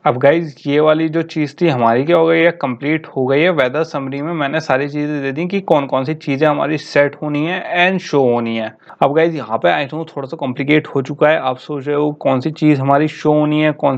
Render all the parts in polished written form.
अब गाइज ये वाली जो चीज़ थी हमारी क्या हो गई है, कंप्लीट हो गई है। वेदर समरी में मैंने सारी चीज़ें दे दी कि कौन कौन सी चीज़ें हमारी सेट होनी है एंड शो होनी है। अब गाइज यहाँ पे आई थिंक थोड़ा सा कॉम्प्लिकेट हो चुका है। आप सोच रहे हो कौन सी चीज़ हमारी शो होनी है, कौन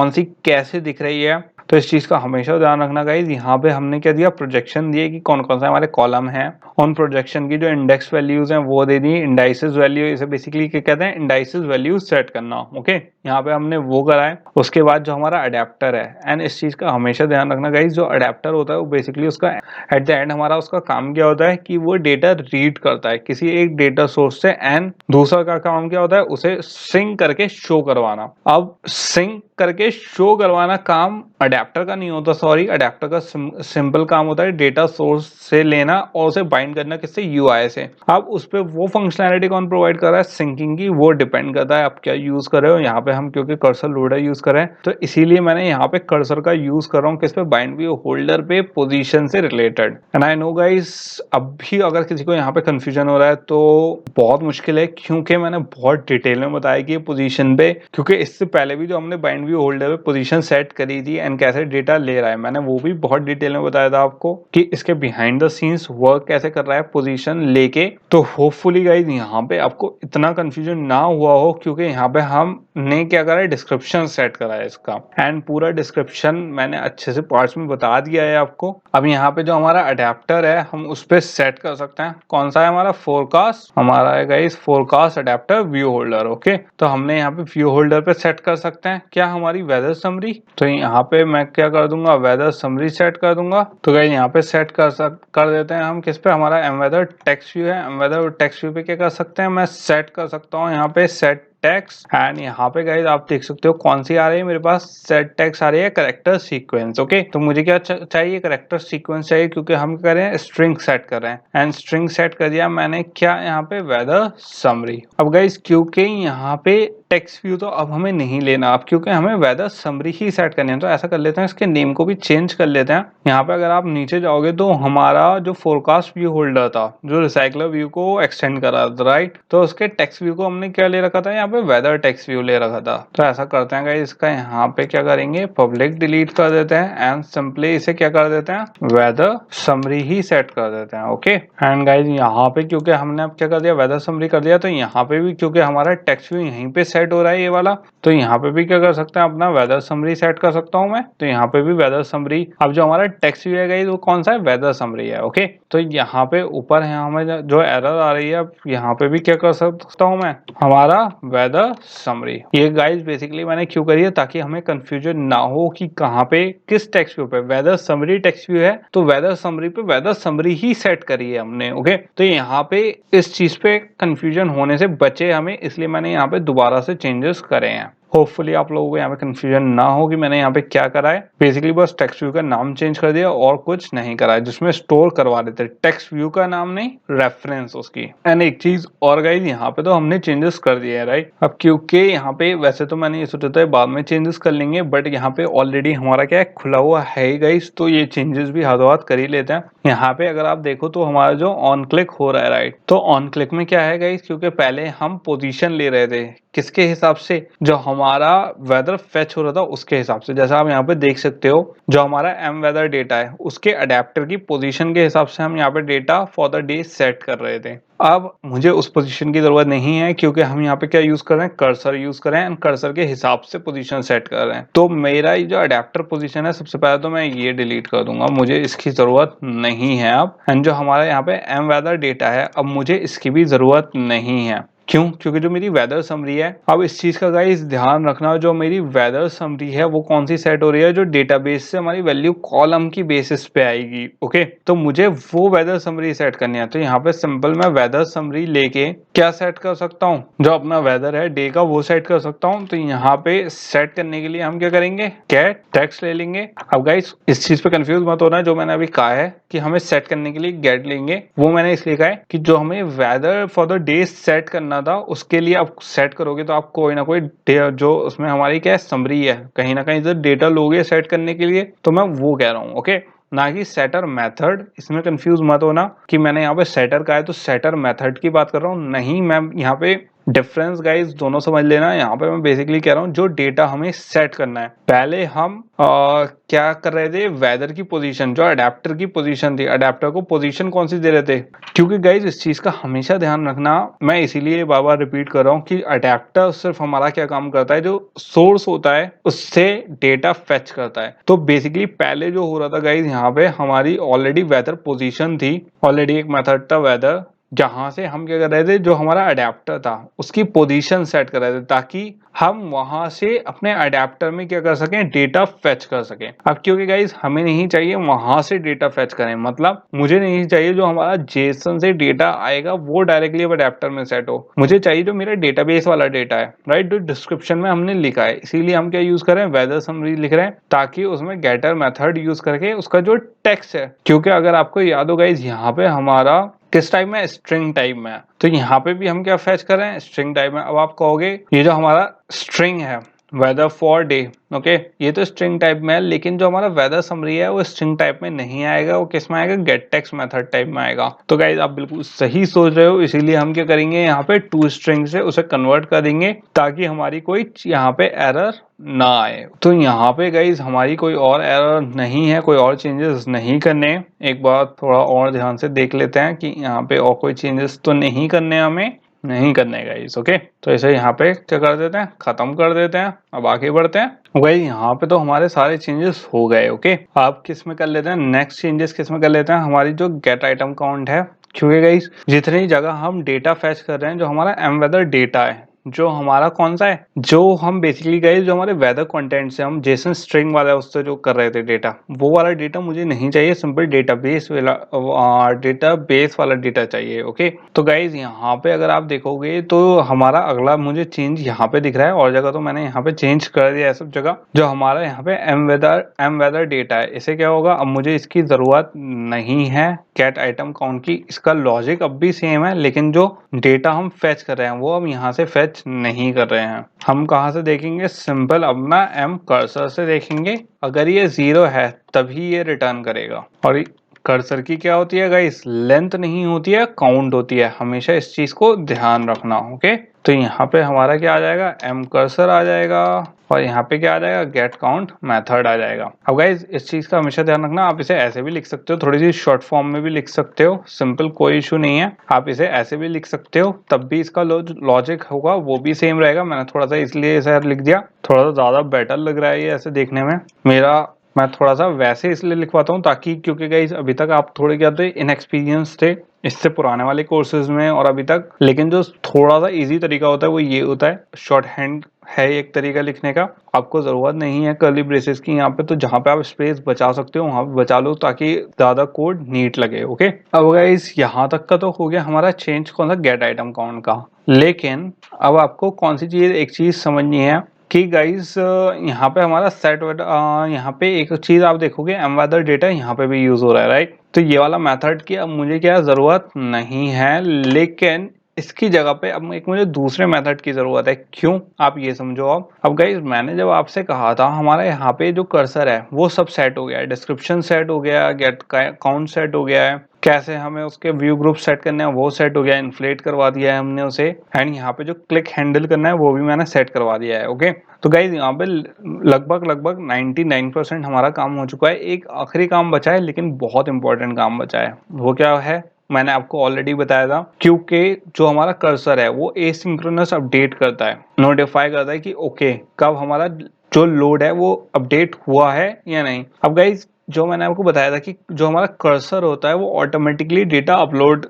सी कैसे दिख रही है। तो इस चीज़ का हमेशा ध्यान रखना गाइज। यहाँ पे हमने क्या दिया, प्रोजेक्शन दिए कि कौन कौन से हमारे कॉलम हैं। उन प्रोजेक्शन की जो इंडेक्स वैल्यूज हैं वो दे दी, इंडाइसेस वैल्यू, इसे बेसिकली क्या कहते हैं, इंडाइसेस वैल्यू सेट करना। ओके, यहाँ पे हमने वो करा है। उसके बाद जो हमारा अडेप्टर है, एंड इस चीज़ का हमेशा ध्यान रखना गाइज, जो अडेप्टर होता है वो बेसिकली उसका एट द एंड हमारा उसका काम क्या होता है कि वो डेटा रीड करता है किसी एक डेटा सोर्स से, एंड दूसरा का काम क्या होता है उसे सिंक करके शो करवाना। अब सिंक करके शो करवाना काम अडेप्टर का नहीं होता, सॉरी, अडेप्टर का सिंपल काम होता है डेटा सोर्स से लेना और उसे बाइंड करना किससे, यूआई से। अब उस पर वो फंक्शनैलिटी कौन प्रोवाइड कर रहा है, सिंकिंग की, वो डिपेंड करता है आप क्या यूज कर रहे हो। यहाँ पे हम क्योंकि कर्सर लोडर यूज कर रहे हैं तो इसीलिए मैंने यहाँ पे कर्सर का यूज कर रहा हूँ किस पे, बाइंड व्यू होल्डर पे, पोजीशन से related. And I know guys, अब भी अगर किसी को यहाँ पे कंफ्यूजन हो रहा है तो बहुत मुश्किल है, क्योंकि मैंने बहुत डिटेल में बताया कि पोजीशन पे, क्योंकि इससे पहले भी जो हमने बाइंड व्यू होल्डर पे पोजीशन सेट करी थी एंड कैसे डेटा ले रहा है, मैंने वो भी बहुत डिटेल में बताया था आपको कि इसके बिहाइंड द सीन्स वर्क कैसे कर रहा है पोजीशन लेके। तो होपफुली गाइस यहाँ पे आपको इतना कंफ्यूजन ना हुआ हो, क्योंकि यहाँ पे हमने क्या करा है, डिस्क्रिप्शन सेट करा है इसका, एंड पूरा डिस्क्रिप्शन मैंने अच्छे से पार्ट्स में बता दिया है आपको। अब यहाँ पे जो हमारा अडेप्टर है हम उस पर सेट कर सकते हैं, कौन सा है हमारा, फोरकास्ट, हमारा है guys forecast adapter view holder. Okay, तो हमने यहाँ पे व्यू होल्डर पे सेट कर सकते हैं क्या, हमारी वेदर समरी। तो यहाँ पे मैं क्या कर दूंगा, वेदर समरी सेट कर दूंगा। तो गाइस यहाँ पे सेट कर देते हैं हम किस पे, हमारा एम वेदर टेक्स्ट व्यू है। एम वेदर टेक्स्ट व्यू पे क्या कर सकते हैं, मैं सेट कर सकता हूँ यहाँ पे सेट टेक्स्ट, एंड यहाँ पे गाइस आप देख सकते हो कौन सी आ रही है मेरे पास, सेट टेक्स्ट आ रही है, करेक्टर सीक्वेंस। ओके, तो मुझे क्या चाहिए, करेक्टर सीक्वेंस चाहिए, क्योंकि हम क्या कर रहे हैं, स्ट्रिंग सेट कर रहे हैं। एंड स्ट्रिंग सेट कर दिया मैंने क्या, यहाँ पे वेदर समरी। अब गाइस क्योंकि यहाँ पे टेक्स्ट व्यू तो अब हमें नहीं लेना, अब क्योंकि हमें वेदर समरी ही सेट करनी है, तो ऐसा कर लेते हैं, इसके नेम को भी चेंज कर लेते हैं। यहाँ पे अगर आप नीचे जाओगे तो हमारा जो फोरकास्ट व्यू होल्डर था, जो रिसाइकलर व्यू को एक्सटेंड कर रहा था, राइट, तो उसके टेक्स्ट व्यू को हमने क्या ले रखा था, यहाँ पे वेदर टेक्स्ट व्यू ले रखा था। तो ऐसा करते हैं गाइस, इसका यहाँ पे क्या करेंगे, पब्लिक डिलीट कर देते हैं एंड सिंपली इसे क्या कर देते हैं, वेदर समरी ही सेट कर देते हैं। ओके, एंड गाइस यहाँ पे क्योंकि हमने अब क्या कर दिया, वेदर समरी कर दिया, तो यहाँ पे भी क्योंकि हमारा टेक्स्ट व्यू यहीं पे सेट हो रहा है ये वाला, तो यहाँ पे भी क्या कर सकते हैं, अपना वेदर समरी सेट कर सकता हूँ मैं। तो यहाँ पे भी वेदर समरी, अब जो हमारा टेक्स्ट व्यू है गाइस वो कौन सा है, वेदर समरी है। ओके, तो यहाँ पे ऊपर है हमें जो एरर आ रही है, अब यहाँ पे भी क्या कर सकता हूँ मैं, हमारा वेदर समरी। ये गाइस बेसिकली मैंने क्यों करी है, ताकि हमें कंफ्यूजन ना हो कि कहाँ पे किस टेक्स्ट व्यू पे, वेदर समरी टेक्स्ट व्यू है तो वेदर समरी पे वेदर समरी ही सेट करी है हमने। ओके, तो यहाँ पे इस चीज पे कंफ्यूजन होने से बचे हमें, इसलिए मैंने यहाँ पे दोबारा से चेंजेस करे हैं। होपफुली आप लोगों को यहाँ पे कंफ्यूजन ना हो कि मैंने यहाँ पे क्या करा है। बेसिकली बस टेक्स्ट व्यू का नाम चेंज कर दिया और कुछ नहीं करा है, जिसमें स्टोर करवा देते टेक्स्ट व्यू का नाम नहीं, रेफरेंस उसकी। एंड एक चीज और गाइस, यहाँ पे तो हमने चेंजेस कर दिए है, राइट। अब क्योंकि यहाँ पे वैसे तो मैंने ये सोचा था बाद में चेंजेस कर लेंगे, बट यहाँ पे ऑलरेडी हमारा क्या है, खुला हुआ है गाइस, तो ये चेंजेस भी हाथों हाथ कर ही लेते हैं। यहाँ पे अगर आप देखो तो हमारा जो ऑन क्लिक हो रहा है, राइट, तो ऑन क्लिक में क्या है गाइस, क्योंकि पहले हम पोजीशन ले रहे थे किसके हिसाब से, जो हमारा वेदर फेच हो रहा था उसके हिसाब से। जैसा आप यहाँ पे देख सकते हो, जो हमारा एम वेदर डेटा है उसके अडेप्टर की पोजीशन के हिसाब से हम यहाँ पे data for the day set कर रहे थे। अब मुझे उस पोजीशन की जरूरत नहीं है, क्योंकि हम यहाँ पे क्या यूज कर रहे हैं, कर्सर यूज कर रहे हैं, कर्सर के हिसाब से पोजीशन सेट कर रहे हैं। तो मेरा ये जो अडेप्टर पोजीशन है, सबसे पहले तो मैं ये डिलीट कर दूंगा, मुझे इसकी जरूरत नहीं है अब। एंड जो हमारा यहाँ पे एम वेदर डेटा है, अब मुझे इसकी भी जरूरत नहीं है। क्यों, क्योंकि जो मेरी वेदर समरी है, अब इस चीज का गाइस ध्यान रखना, जो मेरी वेदर समरी है वो कौन सी सेट हो रही है, जो डेटाबेस से हमारी वैल्यू कॉलम की बेसिस पे आएगी। ओके, तो मुझे वो वेदर समरी सेट करनी है। तो यहाँ पे सिंपल मैं वेदर समरी लेके क्या सेट कर सकता हूँ, जो अपना वेदर है डे का वो सेट कर सकता हूँ। तो यहाँ पे सेट करने के लिए हम क्या करेंगे, गेट टेक्स्ट ले लेंगे। अब गाइस इस चीज पे कंफ्यूज मत होना, जो मैंने अभी कहा है कि हमें सेट करने के लिए गेट लेंगे, वो मैंने इसलिए कहा है कि जो हमें weather for the day set करना था उसके लिए आप सेट करोगे तो आप कोई ना कोई जो उसमें हमारी क्या समरी है, कहीं ना कहीं डेटा लोगे सेट करने के लिए, तो मैं वो कह रहा हूँ। ओके, ना कि सेटर मेथड, इसमें कंफ्यूज मत होना कि मैंने यहाँ पे सेटर का है तो सेटर मेथड की बात कर रहा हूँ, नहीं, मैं यहाँ पे डिफरेंस गाइज दोनों समझ लेना। यहाँ पे मैं बेसिकली कह रहा हूँ जो डेटा हमें सेट करना है, पहले हम क्या कर रहे थे, वेदर की पोजीशन, जो अडेप्टर की पोजीशन थी, अडेप्टर को पोजीशन कौन सी दे रहे थे, क्योंकि गाइज इस चीज का हमेशा ध्यान रखना, मैं इसीलिए बार बार रिपीट कर रहा हूँ कि अडेप्टर सिर्फ हमारा क्या काम करता है, जो सोर्स होता है उससे डेटा फेच करता है। तो बेसिकली पहले जो हो रहा था गाइज, यहाँ पे हमारी ऑलरेडी वेदर पोजीशन थी, ऑलरेडी एक मेथड था वेदर, जहां से हम क्या कर रहे थे, जो हमारा अडेप्टर था उसकी पोजीशन सेट कर रहे थे ताकि हम वहां से अपने अडेप्टर में क्या कर सकें, डेटा फेच कर सकें। अब क्योंकि गाइस हमें नहीं चाहिए वहां से डेटा फेच करें, मतलब मुझे नहीं चाहिए जो हमारा जेसन से डेटा आएगा वो डायरेक्टली अब अडेप्टर में सेट हो, मुझे चाहिए जो मेरा डेटाबेस वाला डेटा है, राइट, जो डिस्क्रिप्शन में हमने लिखा है। इसीलिए हम क्या यूज कर रहे हैं, वेदर समरी लिख रहे हैं, ताकि उसमें गेटर मेथड यूज करके उसका जो टेक्स्ट है, क्योंकि अगर आपको याद हो गाइस यहाँ पे हमारा किस टाइप में, स्ट्रिंग टाइप में है, तो यहाँ पे भी हम क्या फेच कर रहे हैं, स्ट्रिंग टाइप में। अब आप कहोगे ये जो हमारा स्ट्रिंग है वेदर फॉर डे, ओके, ये तो स्ट्रिंग टाइप में है, लेकिन जो हमारा वेदर समरी है वो स्ट्रिंग टाइप में नहीं आएगा, वो किस में आएगा, गेट टेक्स्ट मेथड टाइप में आएगा। तो गाइज आप बिल्कुल सही सोच रहे हो, इसीलिए हम क्या करेंगे, यहाँ पे टू स्ट्रिंग से उसे कन्वर्ट कर देंगे ताकि हमारी कोई यहाँ पे एरर ना आए। तो यहाँ पे गाइज हमारी कोई और एरर नहीं है, कोई और चेंजेस नहीं करने। एक बार थोड़ा और ध्यान से देख लेते हैं कि यहाँ पे और कोई चेंजेस तो नहीं करने, हमें नहीं करने गाइस, ओके। तो इसे यहाँ पे क्या कर देते हैं, खत्म कर देते हैं। अब आगे बढ़ते हैं। भाई यहाँ पे तो हमारे सारे चेंजेस हो गए, ओके। अब किस में कर लेते हैं, नेक्स्ट चेंजेस किस में कर लेते हैं, हमारी जो गेट आइटम काउंट है, क्योंकि गाइस जितनी जगह हम डेटा फैच कर रहे हैं, जो हमारा एम वेदर डेटा है, जो हमारा कौन सा है, जो हम बेसिकली गए, जो हमारे वेदर कंटेंट से हम जेसन स्ट्रिंग वाला उससे जो कर रहे थे डेटा, वो वाला डेटा मुझे नहीं चाहिए, सिंपल डेटाबेस वाला डेटा चाहिए, ओके। तो गाइज यहाँ पे अगर आप देखोगे तो हमारा अगला मुझे चेंज यहाँ पे दिख रहा है, और जगह तो मैंने यहाँ पे चेंज कर दिया है सब जगह। जो हमारा यहाँ पे एम वेदर डेटा है, इसे क्या होगा, अब मुझे इसकी जरूरत नहीं है गेट आइटम काउंट की। इसका लॉजिक अब भी सेम है, लेकिन जो डेटा हम फेच कर रहे हैं वो हम यहाँ से फेच नहीं कर रहे हैं। हम कहाँ से देखेंगे, सिंपल अपना एम कर्सर से देखेंगे। अगर ये 0 है तभी ये रिटर्न करेगा। और कर्सर की क्या होती है गाइस, लेंथ नहीं होती है, काउंट होती है, हमेशा इस चीज को ध्यान रखना, ओके। तो यहाँ पे हमारा क्या आ जाएगा, एम कर्सर आ जाएगा, और यहाँ पे क्या आ जाएगा, गेट काउंट मेथड आ जाएगा। अब गाइज इस चीज का हमेशा ध्यान रखना, आप इसे ऐसे भी लिख सकते हो, थोड़ी सी शॉर्ट फॉर्म में भी लिख सकते हो, सिंपल, कोई इशू नहीं है। आप इसे ऐसे भी लिख सकते हो, तब भी इसका लॉजिक होगा वो भी सेम रहेगा। मैंने थोड़ा सा इसलिए ऐसा लिख दिया, थोड़ा सा ज्यादा बेटर लग रहा है ये ऐसे देखने में मैं थोड़ा सा वैसे इसलिए लिखवाता हूँ ताकि, क्योंकि गाइस अभी तक आप थोड़े क्या थे, इनएक्सपीरियंस थे इससे पुराने वाले कोर्सेज में और अभी तक, लेकिन जो थोड़ा सा इजी तरीका होता है वो ये होता है, शॉर्ट हैंड है एक तरीका लिखने का। आपको जरूरत नहीं है कर्ली ब्रेसेस की यहाँ पे, तो जहाँ पे आप स्पेस बचा सकते हो वहां पे बचा लो ताकि ज्यादा कोड नीट लगे, ओके। अब गाइस यहाँ तक का तो हो गया हमारा चेंज कौन सा, गेट आइटम काउंट का। लेकिन अब आपको कौन सी चीज, एक चीज समझनी है कि गाइस यहाँ पे हमारा सेट, यहाँ पे एक चीज आप देखोगे, एम वेदर डेटा यहाँ पे भी यूज हो रहा है, राइट। तो ये वाला मेथड की अब मुझे क्या जरूरत नहीं है, लेकिन इसकी जगह पे अब एक मुझे दूसरे मेथड की जरूरत है। क्यों, आप ये समझो। अब गाइस मैंने जब आपसे कहा था हमारा यहाँ पे जो कर्सर है वो सब सेट हो गया है, डिस्क्रिप्शन सेट हो गया, गेट काउंट सेट हो गया है, कैसे हमें उसके व्यू ग्रुप सेट करने हैं वो सेट हो गया है, इन्फ्लेट करवा दिया है हमने उसे, एंड यहाँ पे जो क्लिक हैंडल करना है वो भी मैंने सेट करवा दिया है, ओके। तो गाइज यहाँ पे लगभग 99% हमारा काम हो चुका है। एक आखिरी काम बचा है, लेकिन बहुत इंपॉर्टेंट काम बचा है। वो क्या है, मैंने आपको ऑलरेडी बताया था, क्योंकि जो हमारा कर्सर है वो एसिंक्रोनस अपडेट करता है, नोटिफाई करता है कि ओके कब हमारा जो लोड है वो अपडेट हुआ है या नहीं। अब गाइज जो मैंने आपको बताया था कि जो हमारा कर्सर होता है वो ऑटोमेटिकली डेटा अपडेट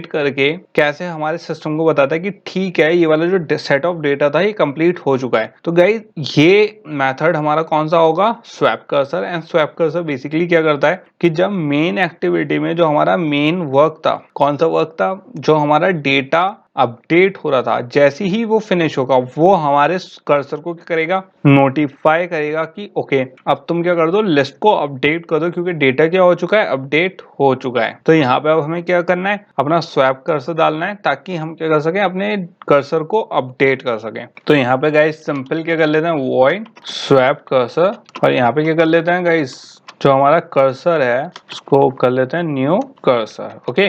करके कैसे हमारे सिस्टम को बताता है कि ठीक है ये वाला जो सेट ऑफ डेटा था ये कंप्लीट हो चुका है। तो गाइज ये मेथड हमारा कौन सा होगा, swap cursor. And swap cursor basically क्या करता है कि जब मेन एक्टिविटी में जो हमारा मेन वर्क था, कौन सा वर्क था, जो हमारा डेटा अपडेट हो रहा था, जैसे ही वो फिनिश होगा वो हमारे कर्सर को क्या करेगा, नोटिफाई करेगा कि ओके अब तुम क्या कर दो, लिस्ट को अपडेट कर दो, क्योंकि डेटा क्या हो चुका है, अपडेट हो चुका है। तो यहाँ पे अब हमें क्या करना है, अपना स्वैप कर्सर डालना है ताकि हम क्या कर सके, अपने कर्सर को अपडेट कर सके। तो यहाँ पे गाइस सिंपल क्या कर लेते हैं, वॉइड स्वैप कर्सर, और यहाँ पे क्या कर लेते हैं गाइस, जो हमारा कर्सर है उसको कर लेते हैं न्यू कर्सर, ओके।